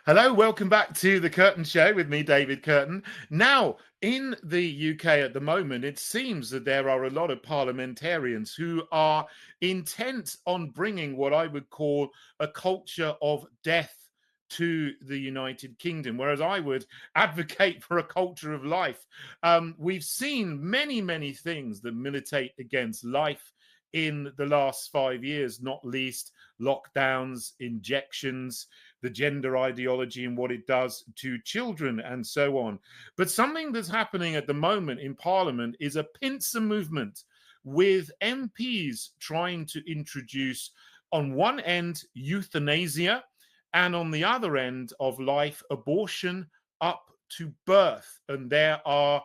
Hello, welcome back to the Kurten Show with me, David Kurten. Now, in the UK at the moment, it seems that there are a lot of parliamentarians who are intent on bringing what I would call a culture of death to the United Kingdom, whereas I would advocate for a culture of life. We've seen many things that militate against life in the last 5 years, not least lockdowns, injections, the gender ideology and what it does to children and so on. But something that's happening at the moment in Parliament is a pincer movement with MPs trying to introduce, on one end, euthanasia, and on the other end of life, abortion up to birth. And there are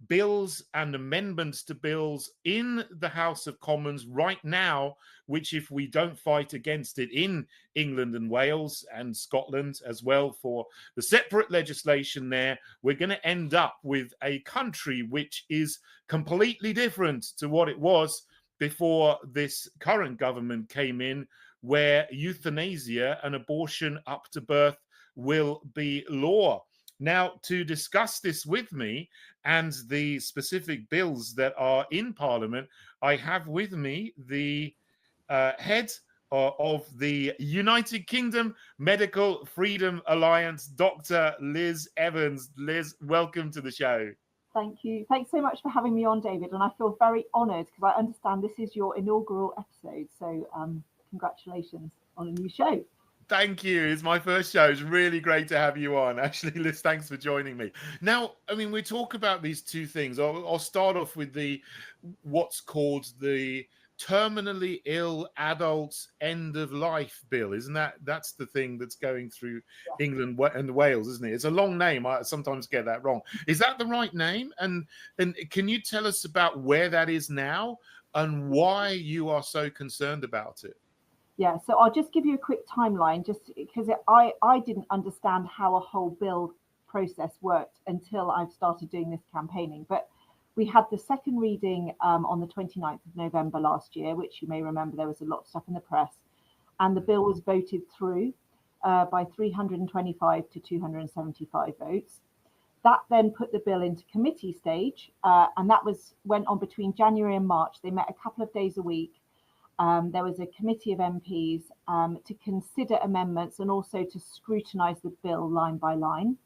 bills and amendments to bills in the House of Commons right now, which, if we don't fight against it in England and Wales and Scotland as well for the separate legislation there, we're going to end up with a country which is completely different to what it was before this current government came in, where euthanasia and abortion up to birth will be law. Now, to discuss this with me and the specific bills that are in Parliament, I have with me the head of the United Kingdom Medical Freedom Alliance, Dr. Liz Evans. Liz, welcome to the show. Thank you. Thanks so much for having me on, David. And I feel very honoured because I understand this is your inaugural episode. So congratulations on a new show. Thank you. It's my first show. It's really great to have you on. Actually, Liz, thanks for joining me. Now, I mean, we talk about these two things. I'll start off with what's called the terminally ill adults end of life bill. Isn't that's the thing that's going through England and Wales, isn't it? It's a long name. I sometimes get that wrong. Is that the right name? And can you tell us about where that is now and why you are so concerned about it? Yeah, so I'll just give you a quick timeline, just because I didn't understand how a whole bill process worked until I've started doing this campaigning. But we had the second reading on the 29th of November last year, which you may remember there was a lot of stuff in the press. And the bill was voted through by 325 to 275 votes. That then put the bill into committee stage, and that went on between January and March. They met a couple of days a week. There was a committee of MPs to consider amendments and also to scrutinise the bill line by line.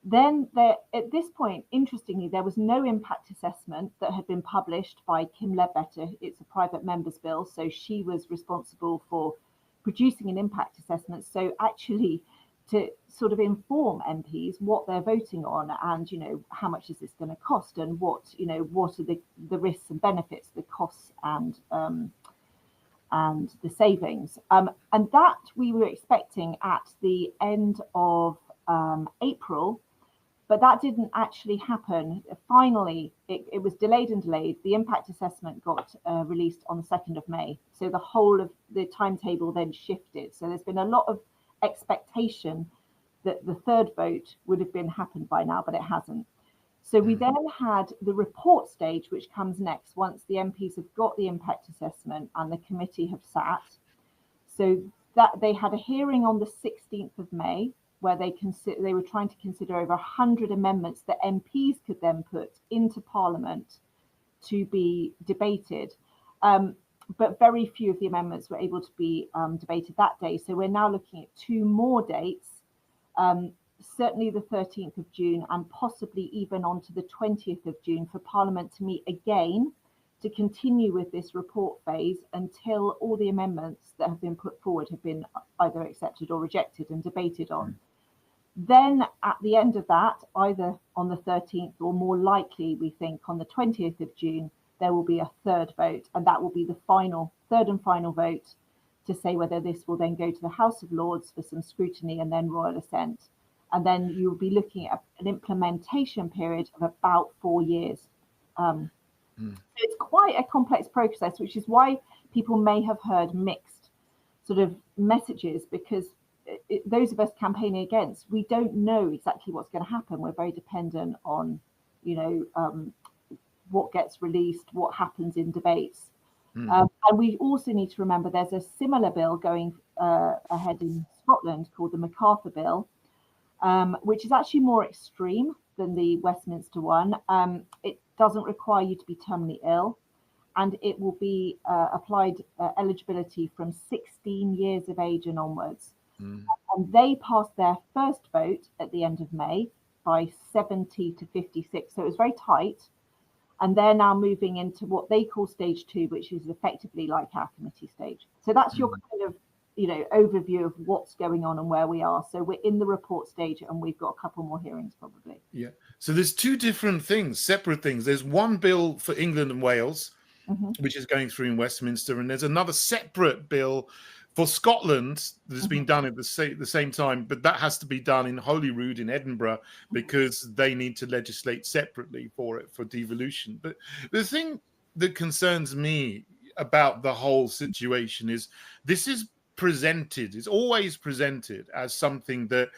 Then at this point, interestingly, there was no impact assessment that had been published by Kim Ledbetter. It's a private member's bill, so she was responsible for producing an impact assessment. So actually, to sort of inform MPs what they're voting on and, how much is this going to cost and what are the risks and benefits, the costs and the savings. And that we were expecting at the end of April, but that didn't actually happen. Finally, it was delayed and delayed. The impact assessment got released on the 2nd of May. So the whole of the timetable then shifted. So there's been a lot of expectation that the third vote would have been happened by now, but it hasn't. So we then had the report stage, which comes next once the MPs have got the impact assessment and the committee have sat. So that they had a hearing on the 16th of May, where they were trying to consider over 100 amendments that MPs could then put into Parliament to be debated. But very few of the amendments were able to be debated that day. So we're now looking at 2 more dates, certainly the 13th of June and possibly even on to the 20th of June for Parliament to meet again to continue with this report phase until all the amendments that have been put forward have been either accepted or rejected and debated on. Then at the end of that, either on the 13th or more likely, we think on the 20th of June, there will be a third vote, and that will be the third and final vote to say whether this will then go to the House of Lords for some scrutiny and then royal assent. And then you'll be looking at an implementation period of about 4 years. So it's quite a complex process, which is why people may have heard mixed sort of messages, because those of us campaigning against, we don't know exactly what's going to happen. We're very dependent on, what gets released, what happens in debates. And we also need to remember there's a similar bill going ahead in Scotland called the MacArthur Bill, which is actually more extreme than the Westminster one. It doesn't require you to be terminally ill, and it will be applied eligibility from 16 years of age and onwards. And they passed their first vote at the end of May by 70 to 56. So it was very tight. And they're now moving into what they call stage 2, which is effectively like our committee stage. So that's your kind of, overview of what's going on and where we are. So we're in the report stage, and we've got a couple more hearings probably. Yeah. So there's two different things, separate things. There's one bill for England and Wales, which is going through in Westminster, and there's another separate bill for Scotland that has been done at the same time, but that has to be done in Holyrood in Edinburgh because they need to legislate separately for it, for devolution. But the thing that concerns me about the whole situation is this is it's always presented as something that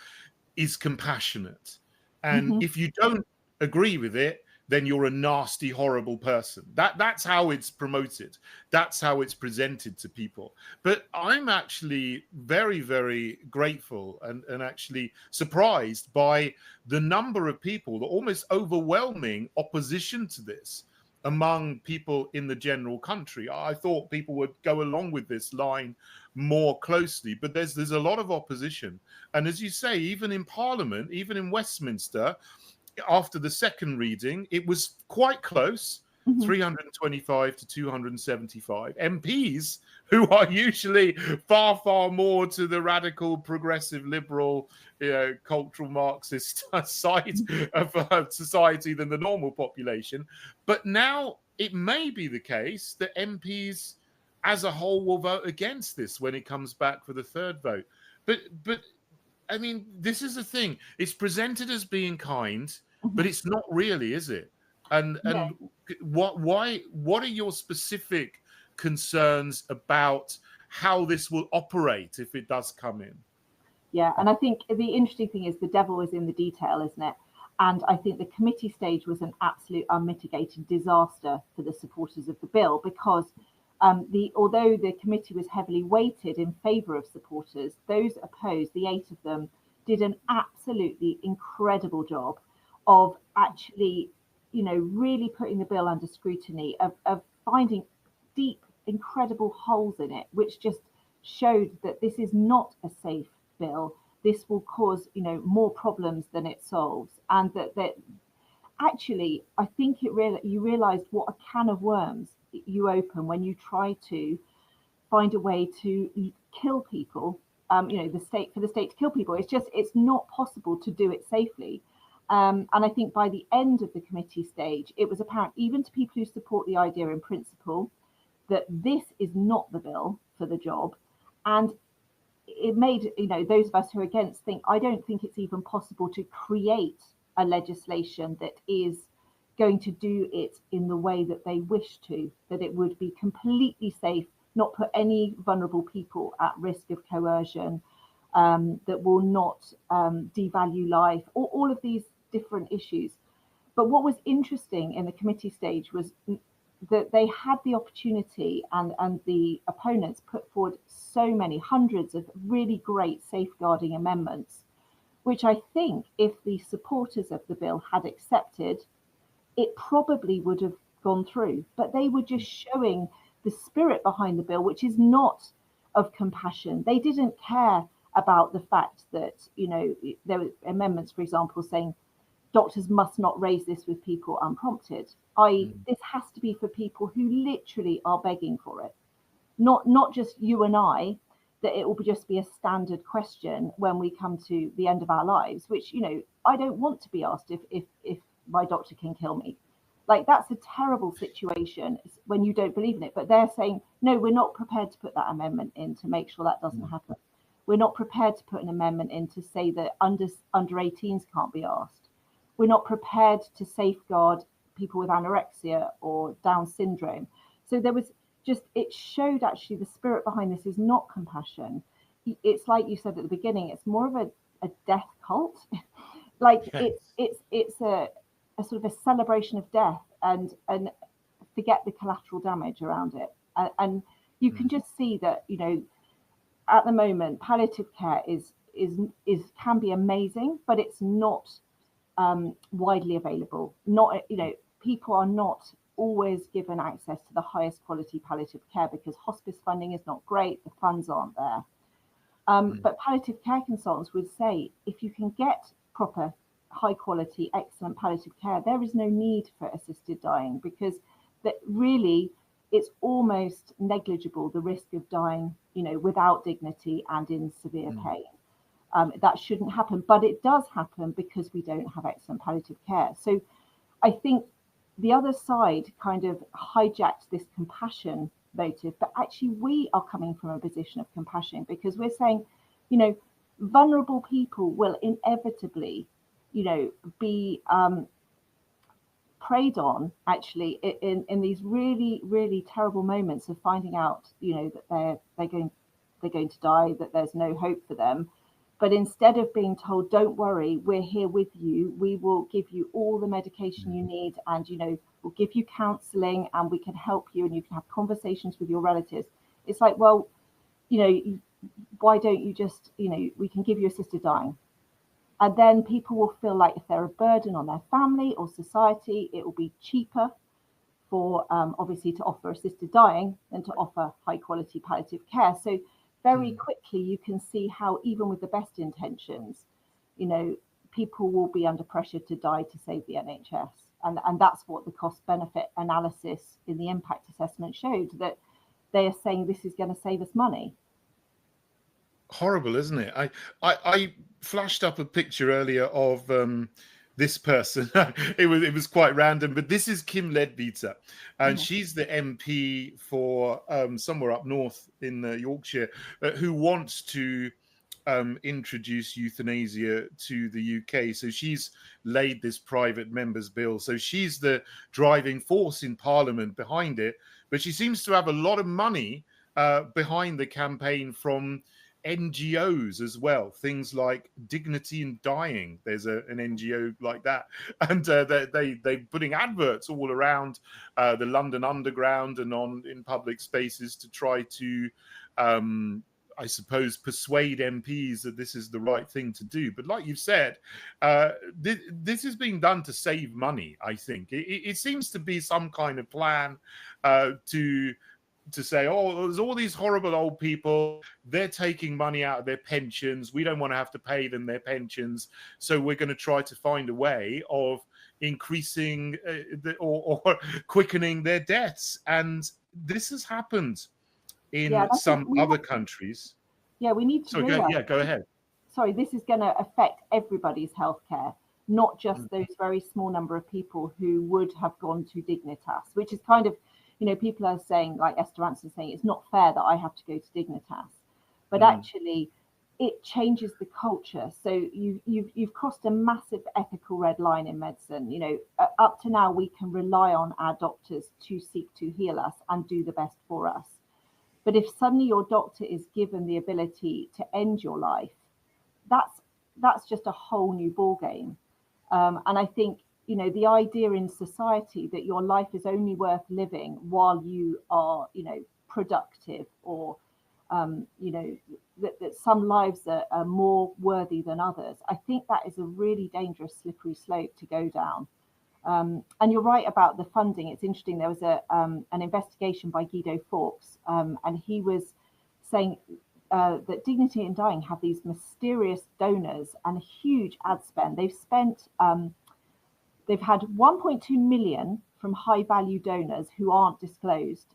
is compassionate. And if you don't agree with it, then you're a nasty, horrible person. That's how it's promoted. That's how it's presented to people. But I'm actually very, very grateful and actually surprised by the number of people, the almost overwhelming opposition to this among people in the general country. I thought people would go along with this line more closely, but there's a lot of opposition. And as you say, even in Parliament, even in Westminster, after the second reading, it was quite close, 325 to 275. MPs, who are usually far, far more to the radical, progressive, liberal, cultural Marxist side of society than the normal population. But now it may be the case that MPs as a whole will vote against this when it comes back for the third vote. But I mean, this is the thing. It's presented as being kind, but it's not really, is it? And what are your specific concerns about how this will operate if it does come in? Yeah, and I think the interesting thing is the devil is in the detail, isn't it? And I think the committee stage was an absolute unmitigated disaster for the supporters of the bill, because although the committee was heavily weighted in favour of supporters, those opposed, the 8 of them, did an absolutely incredible job of actually, really putting the bill under scrutiny, of finding deep, incredible holes in it, which just showed that this is not a safe bill. This will cause, more problems than it solves. And that actually, I think you realised what a can of worms you open when you try to find a way to kill people. The state to kill people. It's not possible to do it safely. And I think by the end of the committee stage, it was apparent, even to people who support the idea in principle, that this is not the bill for the job. And it made, those of us who are against think, I don't think it's even possible to create a legislation that is going to do it in the way that they wish to, that it would be completely safe, not put any vulnerable people at risk of coercion, that will not devalue life, or all of these different issues. But what was interesting in the committee stage was that they had the opportunity, and the opponents put forward so many hundreds of really great safeguarding amendments, which I think if the supporters of the bill had accepted, it probably would have gone through. But they were just showing the spirit behind the bill, which is not of compassion. They didn't care about the fact that, there were amendments, for example, saying doctors must not raise this with people unprompted, i.e. this has to be for people who literally are begging for it, not just you and I, that it will just be a standard question when we come to the end of our lives, which, I don't want to be asked if my doctor can kill me. Like, that's a terrible situation when you don't believe in it. But they're saying, no, we're not prepared to put that amendment in to make sure that doesn't happen. We're not prepared to put an amendment in to say that under 18s can't be asked. We're not prepared to safeguard people with anorexia or Down syndrome. So there was just, it showed actually the spirit behind this is not compassion. It's like you said at the beginning, it's more of a death cult. Like, it's a sort of a celebration of death, and forget the collateral damage around it. And you can just see that, at the moment, palliative care is can be amazing, but it's not widely available. Not, people are not always given access to the highest quality palliative care because hospice funding is not great, the funds aren't there. But palliative care consultants would say if you can get proper, high quality, excellent palliative care, there is no need for assisted dying, because that really it's almost negligible, the risk of dying, without dignity and in severe pain. That shouldn't happen, but it does happen because we don't have excellent palliative care. So I think the other side kind of hijacked this compassion motive, but actually we are coming from a position of compassion, because we're saying, vulnerable people will inevitably, be preyed on actually in these really, really terrible moments of finding out, that they're going to die, that there's no hope for them. But instead of being told, don't worry, we're here with you, we will give you all the medication you need, and we'll give you counselling, and we can help you, and you can have conversations with your relatives. It's like, well, why don't you just, we can give you assisted dying. And then people will feel like if they're a burden on their family or society, it will be cheaper for obviously to offer assisted dying than to offer high quality palliative care. So very quickly you can see how even with the best intentions, people will be under pressure to die to save the NHS. And that's what the cost benefit analysis in the impact assessment showed, that they are saying this is going to save us money. Horrible, isn't it? I flashed up a picture earlier of this person. it was quite random, but this is Kim Leadbeater, and she's the MP for somewhere up north in Yorkshire, who wants to introduce euthanasia to the UK. So she's laid this private member's bill. So she's the driving force in Parliament behind it, but she seems to have a lot of money behind the campaign from NGOs as well, things like Dignity in Dying. There's an NGO like that, and they're putting adverts all around the London Underground and in public spaces to try to I suppose persuade MPs that this is the right thing to do. But like you've said, this is being done to save money. I think it seems to be some kind of plan to say, oh, there's all these horrible old people, they're taking money out of their pensions, we don't want to have to pay them their pensions, so we're going to try to find a way of increasing or quickening their deaths. And this has happened in some other countries. Yeah, we need to realize, go ahead. Sorry, this is going to affect everybody's healthcare, not just those very small number of people who would have gone to Dignitas, which is kind of, people are saying, like Esther Ranson saying, it's not fair that I have to go to Dignitas, but actually it changes the culture. So you've crossed a massive ethical red line in medicine. Up to now we can rely on our doctors to seek to heal us and do the best for us. But if suddenly your doctor is given the ability to end your life, that's just a whole new ballgame. And I think, the idea in society that your life is only worth living while you are, productive, or, that some lives are more worthy than others. I think that is a really dangerous, slippery slope to go down. And you're right about the funding. It's interesting. There was an investigation by Guido Fawkes, and he was saying that Dignity in Dying have these mysterious donors and a huge ad spend. They've had 1.2 million from high value donors who aren't disclosed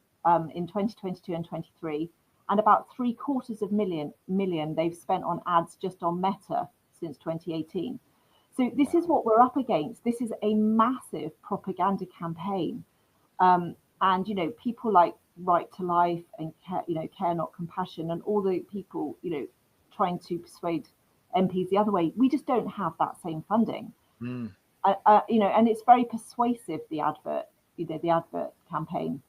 in 2022 and 23, and about 750 million they've spent on ads just on Meta since 2018. So this is what we're up against. This is a massive propaganda campaign. And, people like Right to Life and Care Not Compassion, and all the people, trying to persuade MPs the other way, we just don't have that same funding. And it's very persuasive, the advert campaign.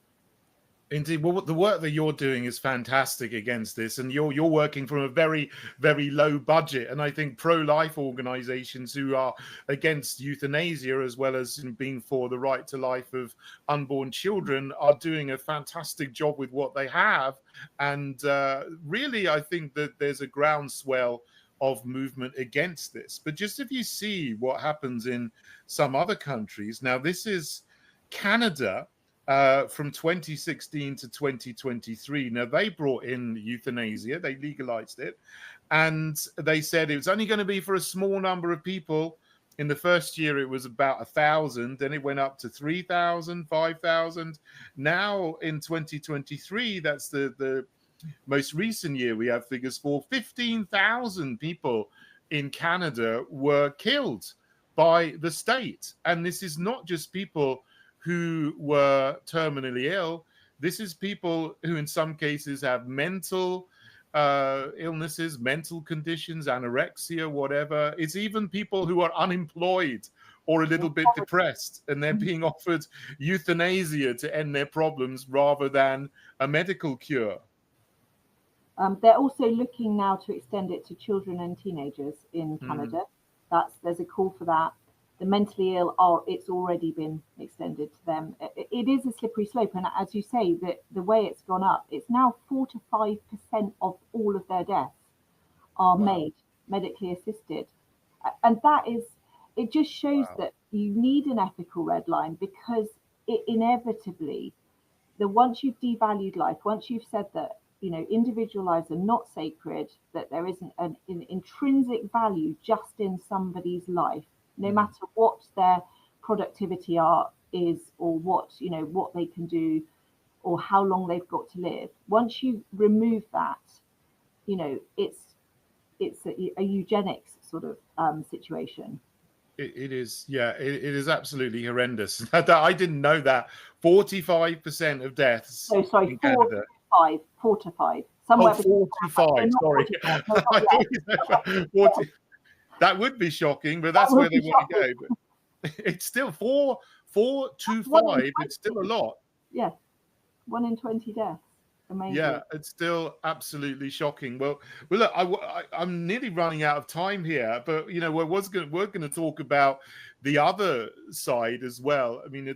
Indeed. Well, the work that you're doing is fantastic against this, and you're working from a very, very low budget. And I think pro-life organizations who are against euthanasia, as well as being for the right to life of unborn children, are doing a fantastic job with what they have. And really, I think that there's a groundswell of movement against this. But just if you see what happens in some other countries, now this is Canada from 2016 to 2023. Now they brought in euthanasia, they legalized it, and they said it was only going to be for a small number of people. In the first year, it was about 1,000, then it went up to 3,000, 5,000. Now in 2023, that's the most recent year, we have figures for 15,000 people in Canada were killed by the state. And this is not just people who were terminally ill. This is people who in some cases have mental illnesses, mental conditions, anorexia, whatever. It's even people who are unemployed or a little bit depressed, and they're being offered euthanasia to end their problems rather than a medical cure. They're also looking now to extend it to children and teenagers in Canada. There's a call for that. The mentally ill it's already been extended to them. It is a slippery slope, and as you say, the way it's gone up, it's now 4 to 5% of all of their deaths are made medically assisted, and it just shows that you need an ethical red line, because it inevitably, once you've devalued life, once you've said that individual lives are not sacred, that there isn't an intrinsic value just in somebody's life, no matter what their productivity is, or what they can do, or how long they've got to live. Once you remove that, it's a eugenics sort of situation. It is, yeah, it is absolutely horrendous. I didn't know that 45% of deaths. Oh, sorry, in Canada. 4 to 5. Somewhere 45. Sorry, 40. That would be shocking, but that's where they want to go. But it's still 4 to 5. It's still a lot. Yeah, 1 in 20 deaths. Amazing. Yeah, it's still absolutely shocking. Well, look, I'm nearly running out of time here, but we're going to talk about the other side as well. I mean,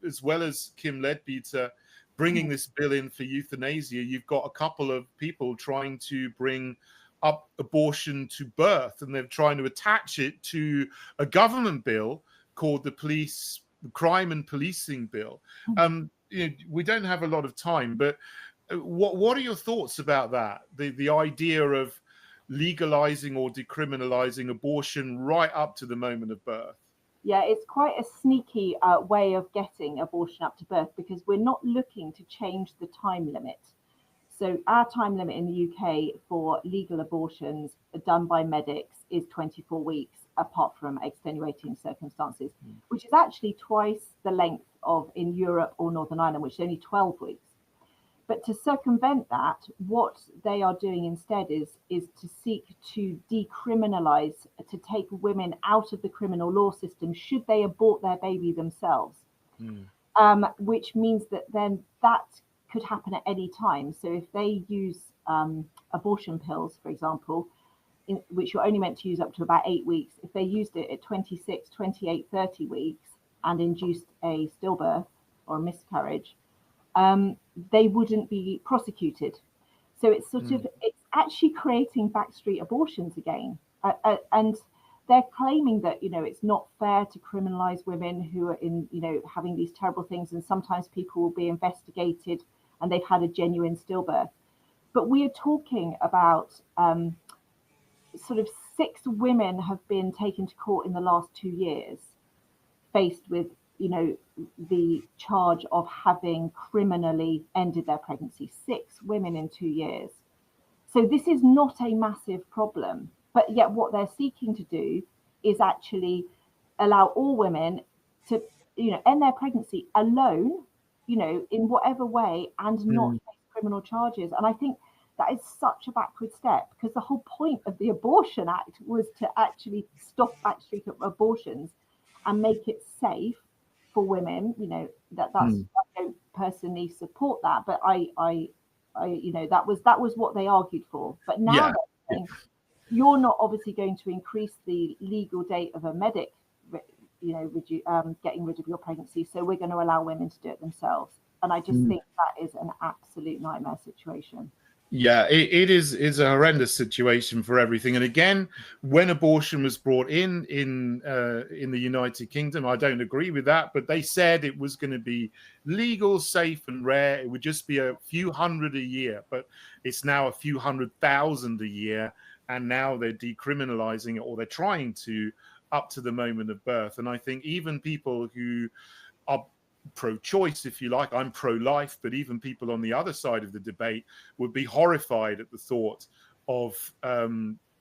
as well as Kim Leadbeater bringing this bill in for euthanasia, you've got a couple of people trying to bring up abortion to birth, and they're trying to attach it to a government bill called the Crime and Policing Bill. We don't have a lot of time, but what are your thoughts about that? The idea of legalizing or decriminalizing abortion right up to the moment of birth? Yeah, it's quite a sneaky way of getting abortion up to birth, because we're not looking to change the time limit. So our time limit in the UK for legal abortions done by medics is 24 weeks, apart from extenuating circumstances, which is actually twice the length of in Europe or Northern Ireland, which is only 12 weeks. But to circumvent that, what they are doing instead is to seek to decriminalize, to take women out of the criminal law system should they abort their baby themselves, which means that then that could happen at any time. So if they use abortion pills, for example, which you're only meant to use up to about 8 weeks, if they used it at 26, 28, 30 weeks and induced a stillbirth or a miscarriage, they wouldn't be prosecuted. So it's it's actually creating backstreet abortions again. And they're claiming that, it's not fair to criminalize women who are in, having these terrible things. And sometimes people will be investigated and they've had a genuine stillbirth. But we are talking about sort of 6 women have been taken to court in the last 2 years, faced with, the charge of having criminally ended their pregnancy. 6 women in 2 years. So this is not a massive problem, but yet what they're seeking to do is actually allow all women to, end their pregnancy alone, in whatever way, and not face criminal charges. And I think that is such a backward step, because the whole point of the Abortion Act was to actually stop backstreet abortions and make it safe for women. That's I don't personally support that, but I that was what they argued for. But now they're saying, you're not obviously going to increase the legal date of a medic, getting rid of your pregnancy, so we're going to allow women to do it themselves. And I just think that is an absolute nightmare situation. Yeah, it is a horrendous situation for everything. And again, when abortion was brought in the United Kingdom, I don't agree with that. But they said it was going to be legal, safe, and rare. It would just be a few hundred a year, but it's now a few 100,000 a year. And now they're decriminalizing it, or they're trying to, up to the moment of birth. And I think even people who are pro-choice, if you like. I'm pro-life, but even people on the other side of the debate would be horrified at the thought of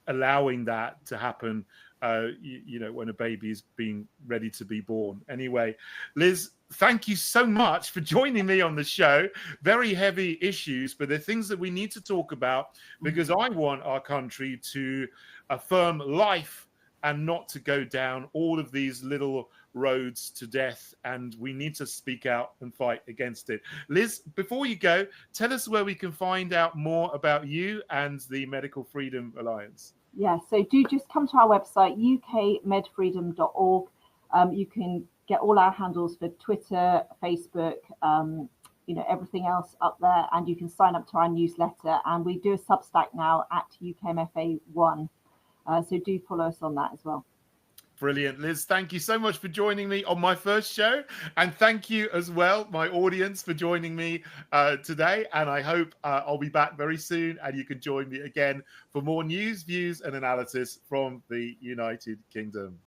allowing that to happen. When a baby is being ready to be born. Anyway, Liz, thank you so much for joining me on the show. Very heavy issues, but they're things that we need to talk about because I want our country to affirm life and not to go down all of these little roads to death. And we need to speak out and fight against it. Liz, before you go, tell us where we can find out more about you and the Medical Freedom Alliance. Yeah, so do just come to our website, ukmedfreedom.org. You can get all our handles for Twitter, Facebook, everything else up there, and you can sign up to our newsletter. And we do a Substack now at UKMFA1. So do follow us on that as well. Brilliant. Liz, thank you so much for joining me on my first show. And thank you as well, my audience, for joining me today. And I hope I'll be back very soon and you can join me again for more news, views, and analysis from the United Kingdom.